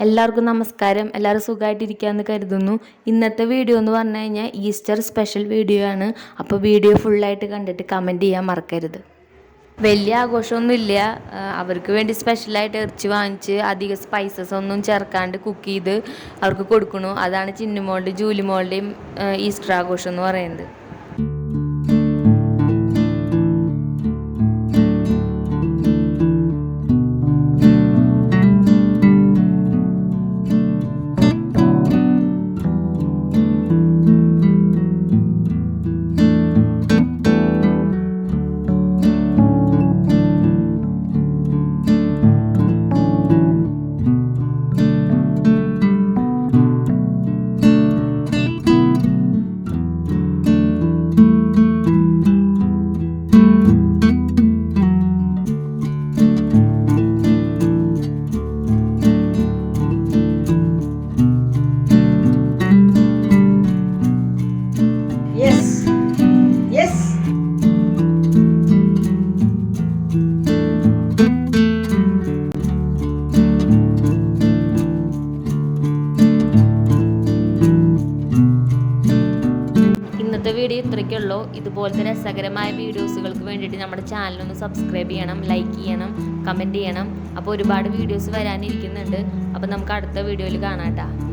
എല്ലാവർക്കും നമസ്കാരം. എല്ലാവരും സുഖമായിട്ടിരിക്കാമെന്ന് കരുതുന്നു. ഇന്നത്തെ വീഡിയോ എന്ന് പറഞ്ഞു കഴിഞ്ഞാൽ ഈസ്റ്റർ സ്പെഷ്യൽ വീഡിയോ ആണ്. അപ്പോൾ വീഡിയോ ഫുള്ളായിട്ട് കണ്ടിട്ട് കമൻറ്റ് ചെയ്യാൻ മറക്കരുത്. വലിയ ആഘോഷമൊന്നുമില്ല. അവർക്ക് വേണ്ടി സ്പെഷ്യലായിട്ട് ഇറച്ചി വാങ്ങിച്ച് അധികം സ്പൈസസ് ഒന്നും ചേർക്കാണ്ട് കുക്ക് ചെയ്ത് അവർക്ക് കൊടുക്കണു. അതാണ് ചിന്നുമോളുടെയും ജൂലിമോളുടെയും ഈസ്റ്റർ ആഘോഷം എന്ന് പറയുന്നത്. ഇന്നത്തെ വീഡിയോ ഇത്രയ്ക്കുള്ളൂ. ഇതുപോലത്തെ രസകരമായ വീഡിയോസുകൾക്ക് വേണ്ടിയിട്ട് നമ്മുടെ ചാനലൊന്ന് സബ്സ്ക്രൈബ് ചെയ്യണം, ലൈക്ക് ചെയ്യണം, കമൻറ്റ് ചെയ്യണം. അപ്പോൾ ഒരുപാട് വീഡിയോസ് വരാനിരിക്കുന്നുണ്ട്. അപ്പോൾ നമുക്ക് അടുത്ത വീഡിയോയിൽ കാണാം കേട്ടോ.